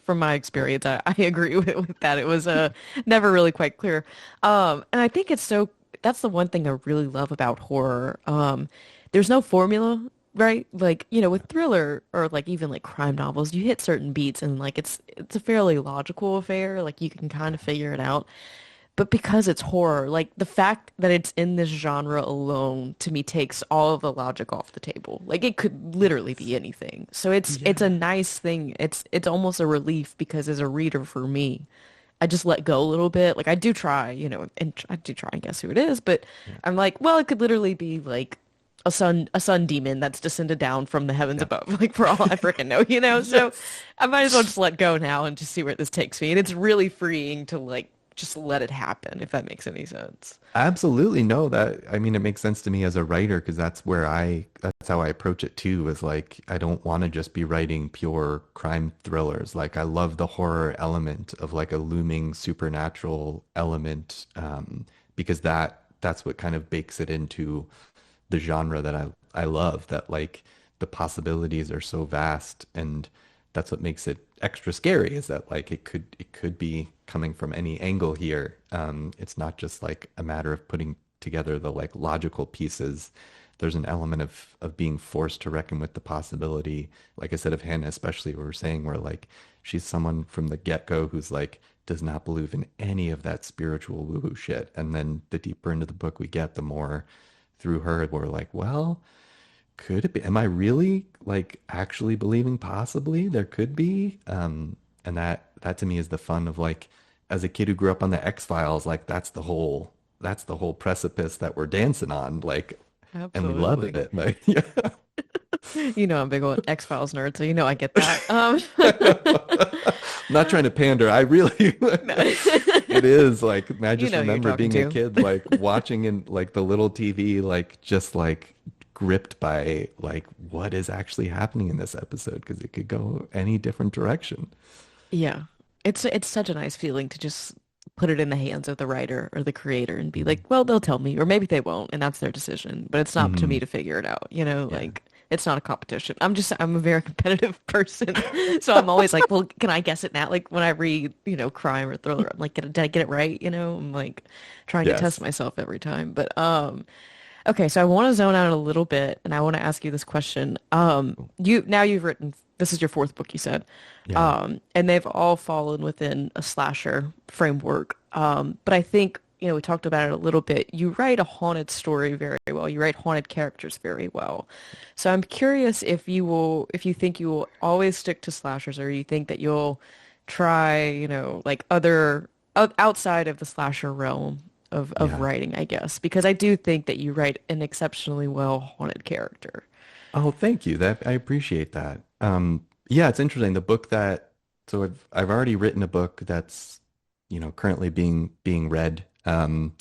from my experience, I agree with that. It was never really quite clear. And I think that's the one thing I really love about horror. There's no formula, right? Like, with thriller or like even like crime novels, you hit certain beats and like it's a fairly logical affair. Like you can kind of figure it out. But because it's horror, like the fact that it's in this genre alone to me takes all of the logic off the table. Like it could literally be anything. So it's a Yeah. nice thing. It's almost a relief because as a reader for me, I just let go a little bit. Like I do try, and I do try and guess who it is, but Yeah. I'm like, well, it could literally be like a sun demon that's descended down from the heavens Yeah. above, like for all I freaking know. So Yes. I might as well just let go now and just see where this takes me. And it's really freeing to like just let it happen, if that makes any sense. Absolutely. No, I mean, it makes sense to me as a writer, because that's how I approach it too, is like, I don't want to just be writing pure crime thrillers. Like, I love the horror element of like a looming supernatural element, because that's what kind of bakes it into the genre that I love, that like the possibilities are so vast, and that's what makes it extra scary, is that like it could be coming from any angle here. It's not just like a matter of putting together the like logical pieces. There's an element of being forced to reckon with the possibility, like I said, of Hannah, especially where we're saying, where like she's someone from the get-go who's like does not believe in any of that spiritual woo-hoo shit. And then the deeper into the book we get, the more through her we're like, well, could it be? Am I really like actually believing possibly there could be? And that to me is the fun of like, as a kid who grew up on the X-Files, like that's the whole precipice that we're dancing on, like, and we love Absolutely. it. Like, yeah. I'm a big old X-Files nerd, so I get that. I'm not trying to pander. I really, No. it is like, I You just know who you're remember talking being a to. kid, like watching in like the little TV, like just like gripped by like what is actually happening in this episode, because it could go any different direction. Yeah. It's such a nice feeling to just put it in the hands of the writer or the creator and be like, well, they'll tell me, or maybe they won't, and that's their decision. But it's not up to me Hmm. to figure it out, you know, Yeah. like it's not a competition. I'm a very competitive person. So I'm always like, well, can I guess it now? Like when I read, you know, crime or thriller, I'm like, did I get it right? You know, I'm like trying to test Yes. myself every time. But okay, so I want to zone out a little bit and I want to ask you this question. You've written, this is your fourth book, you said. Yeah. And they've all fallen within a slasher framework. But I think, you know, we talked about it a little bit. You write a haunted story very well. You write haunted characters very well. So I'm curious if you think you will always stick to slashers or you think that you'll try, you know, like outside of the slasher realm of Yeah. writing, I guess, because I do think that you write an exceptionally well haunted character. Oh, thank you. That I appreciate that. Yeah, it's interesting. The book that so I've already written a book that's, currently being read. And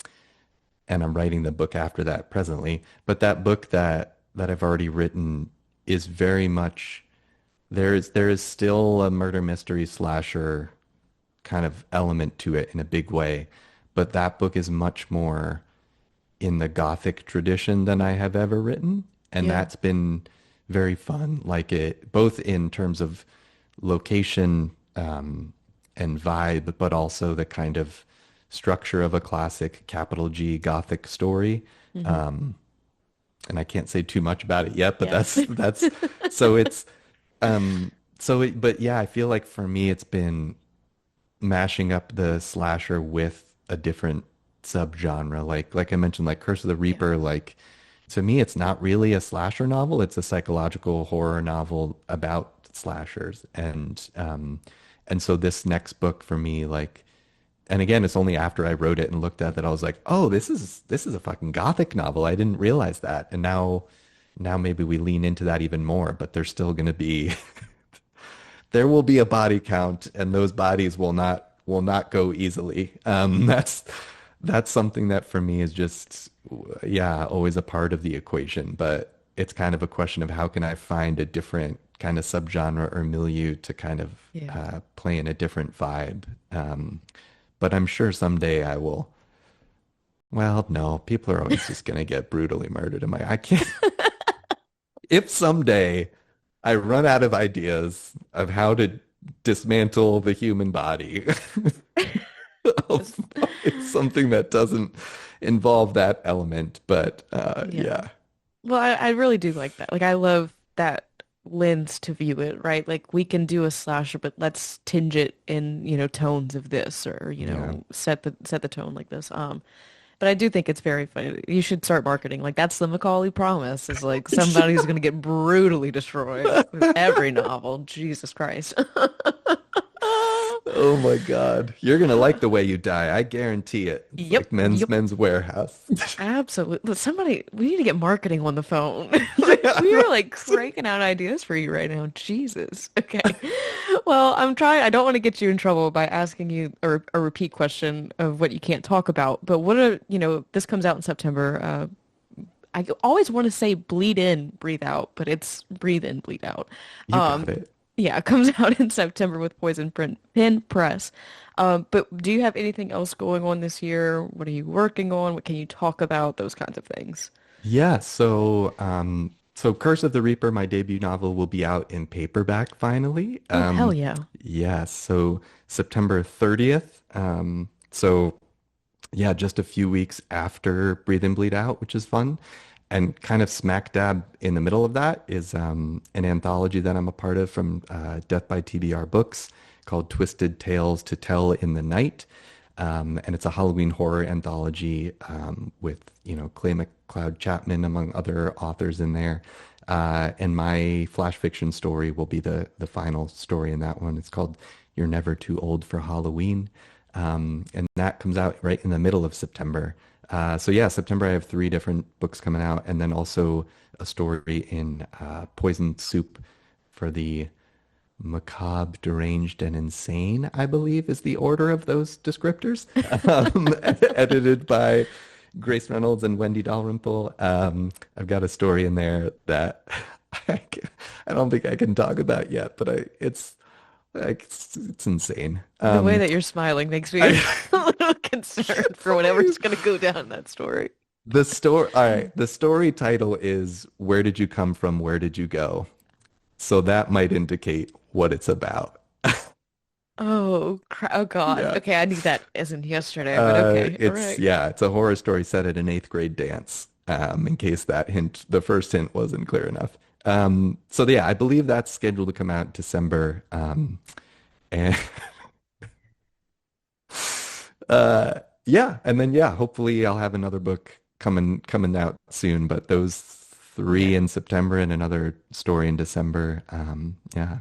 I'm writing the book after that presently. But that book that I've already written is very much there is still a murder mystery slasher kind of element to it in a big way. But that book is much more in the gothic tradition than I have ever written. And Yeah. that's been very fun. Like it, both in terms of location and vibe, but also the kind of structure of a classic capital G Gothic story. Hmm. Um, and I can't say too much about it yet, but Yeah. that's so it's but yeah, I feel like for me it's been mashing up the slasher with a different subgenre. Like I mentioned, like Curse of the Yeah. Reaper, like to me it's not really a slasher novel, it's a psychological horror novel about slashers. And so this next book for me, like, and again, it's only after I wrote it and looked at that I was like, oh, this is a fucking gothic novel. I didn't realize that. And now maybe we lean into that even more, but there's still going to be there will be a body count, and those bodies will not go easily. That's something that for me is just, yeah, always a part of the equation. But it's kind of a question of how can I find a different kind of subgenre or milieu to kind of Yeah. play in a different vibe. But I'm sure someday I will. Well, no, people are always just gonna get brutally murdered. I can't. If someday I run out of ideas of how to dismantle the human body, I'll Just, find something that doesn't involve that element. But yeah. yeah, Well, I really do like that. Like I love that lens to view it, right? Like we can do a slasher, but let's tinge it in, you know, tones of this or, you yeah. know, set the tone like this. But I do think it's very funny. You should start marketing. Like that's the McAuley promise is like somebody who's gonna get brutally destroyed with every novel. Jesus Christ. Oh my God. You're gonna like the way you die. I guarantee it. It's Yep, like men's yep. men's warehouse. Absolutely. Somebody, we need to get marketing on the phone. We Yeah. are like cranking out ideas for you right now. Jesus. Okay. Well, I don't want to get you in trouble by asking you a repeat question of what you can't talk about. But what are, you know, this comes out in September. I always want to say bleed in, breathe out, but it's breathe in, bleed out. You got Um, it. yeah, it comes out in September with Pen Press. But do you have anything else going on this year? What are you working on? What can you talk about? Those kinds of things. Yeah, so Curse of the Reaper, my debut novel, will be out in paperback finally. Oh, hell yeah. Yeah, so September 30th. So yeah, just a few weeks after Breathe In, Bleed Out, which is fun. And kind of smack dab in the middle of that is an anthology that I'm a part of from Death by TBR Books called Twisted Tales to Tell in the Night. And it's a Halloween horror anthology with, Clay McLeod Chapman, among other authors in there. And my flash fiction story will be the final story in that one. It's called You're Never Too Old for Halloween. And that comes out right in the middle of September. So yeah, September I have three different books coming out, and then also a story in Poison Soup for the macabre, deranged, and insane, I believe is the order of those descriptors. Edited by Grace Reynolds and Wendy Dalrymple. I've got a story in there that I don't think I can talk about yet, but it's like it's insane. The way that you're smiling makes me I a concerned for I whatever's gonna go down in that story. The story, all right, the story title is Where Did You Come From? Where Did You Go? So that might indicate what it's about. Oh God. Yeah. Okay, I knew that isn't yesterday, but okay. All right. It's a horror story set at an eighth grade dance. In case the first hint wasn't clear enough. So yeah, I believe that's scheduled to come out in December. And yeah, and then yeah, hopefully I'll have another book coming out soon. But those three Yeah. in September and another story in December. Yeah,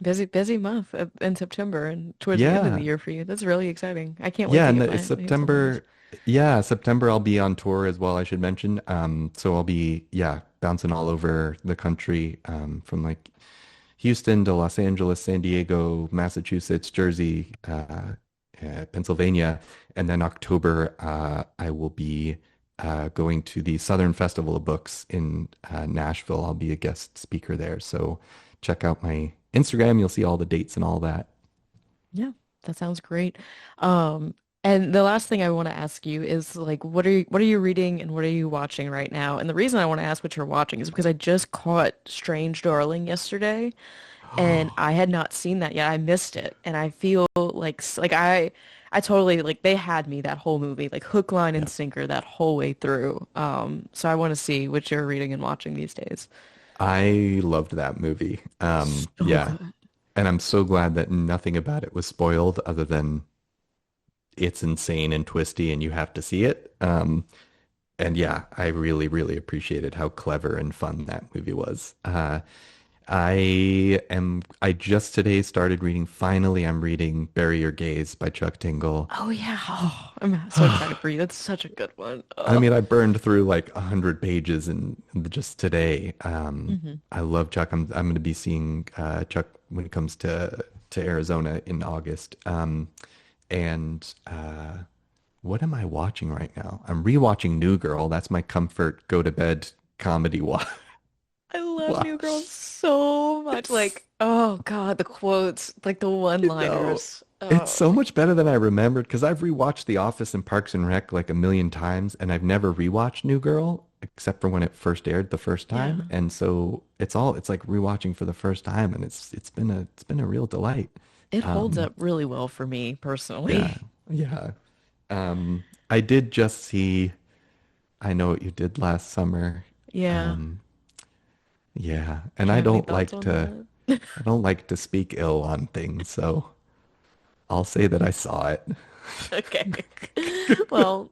Busy month in September and towards the end of the yeah, year for you. That's really exciting. I can't wait yeah. to And get it's my hands on those. September. Yeah, September I'll be on tour as well, I should mention. So I'll be bouncing all over the country, from like Houston to Los Angeles, San Diego, Massachusetts, Jersey, Pennsylvania, and then October I will be going to the Southern Festival of Books in Nashville. I'll be a guest speaker there. So check out my Instagram. You'll see all the dates and all that. Yeah, that sounds great. Um, and the last thing I want to ask you is like, what are you reading and what are you watching right now? And the reason I want to ask what you're watching is because I just caught Strange Darling yesterday, and I had not seen that yet. I missed it, and I feel like I totally like they had me that whole movie, like hook, line, and Yeah, sinker that whole way through. So I want to see what you're reading and watching these days. I loved that movie. So Yeah, good. and I'm so glad that nothing about it was spoiled other than it's insane and twisty and you have to see it. And yeah, I really, really appreciated how clever and fun that movie was. I just today started reading, finally, I'm reading Bury Your Gaze by Chuck Tingle. Oh yeah. Oh, I'm so excited for you. That's such a good one. I Oh. mean, I burned through like 100 pages in just today. Hmm. I love Chuck. I'm going to be seeing Chuck when it comes to Arizona in August. And what am I watching right now? I'm rewatching New Girl. That's my comfort go to bed comedy watch. I love New Girl Watch. so much. It's Like, oh God, the quotes, like the no, one-liners. it's Oh so my much better than I remembered because I've rewatched The Office and Parks and Rec like a million times, and I've never rewatched New Girl except for when it first aired the first yeah. time. And so it's like rewatching for the first time, and it's been a real delight. It holds Um, up really well for me yeah, personally. yeah. I did just see I Know What You Did Last Summer. Yeah. Um, yeah, Do and you have any thoughts on that? I don't like to speak ill on things, so I'll say that I saw it. Okay. Well,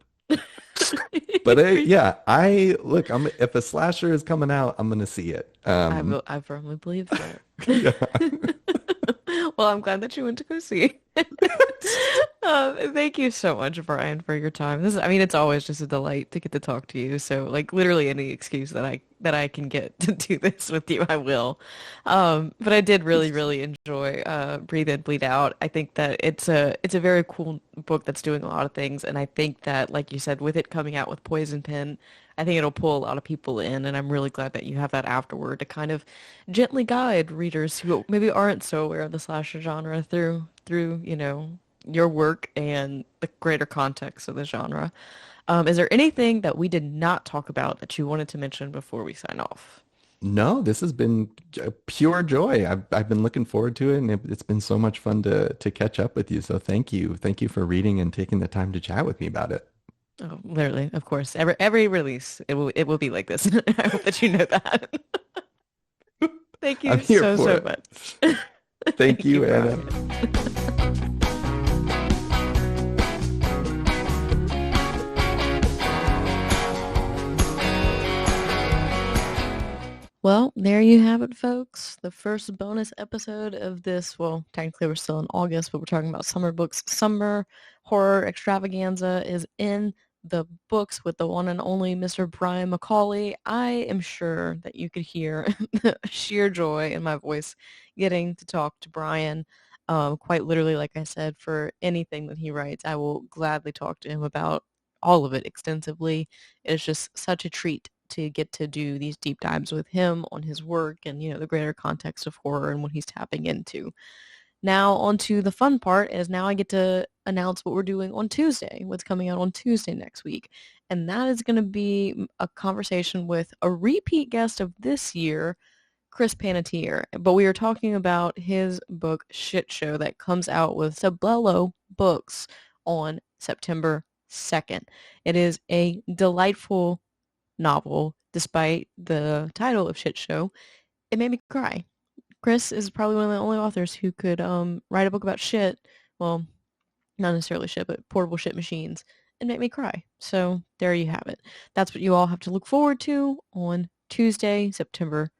But yeah, I look, if a slasher is coming out, I'm gonna see it. I firmly believe that. Yeah. Well, I'm glad that you went to go see. Thank you so much, Brian, for your time. I mean, it's always just a delight to get to talk to you. So, like, literally any excuse that I can get to do this with you, I will. But I did really enjoy Breathe In, Bleed Out. I think that it's a very cool book that's doing a lot of things, and I think that, like you said, with it coming out with Poison Pen, I think it'll pull a lot of people in, and I'm really glad that you have that afterward to kind of gently guide readers who maybe aren't so aware of the slasher genre through your work and the greater context of the genre. Is there anything that we did not talk about that you wanted to mention before we sign off? No, this has been pure joy. I've been looking forward to it, and it's been so much fun to catch up with you. So thank you for reading and taking the time to chat with me about it. Oh, literally, of course. Every release, it will be like this. I hope that you know that. Thank I'm you here so, for so it. much. Thank Thank you, you, Anna. Brian. Well, there you have it, folks. The first bonus episode of this. Well, technically we're still in August, but we're talking about summer books. Summer horror extravaganza is in the books with the one and only Mr. Brian McAuley. I am sure that you could hear the sheer joy in my voice getting to talk to Brian. Quite literally, like I said, for anything that he writes, I will gladly talk to him about all of it extensively. It's just such a treat to get to do these deep dives with him on his work and the greater context of horror and what he's tapping into. Now on to the fun part is now I get to announce what we're doing on Tuesday, what's coming out on Tuesday next week. And that is going to be a conversation with a repeat guest of this year, Chris Panettiere. But we are talking about his book Shit Show that comes out with Sabello Books on September 2nd. It is a delightful novel, despite the title of Shit Show. It made me cry. Chris is probably one of the only authors who could write a book about shit. Well, not necessarily shit, but portable shit machines, and make me cry. So there you have it. That's what you all have to look forward to on Tuesday, September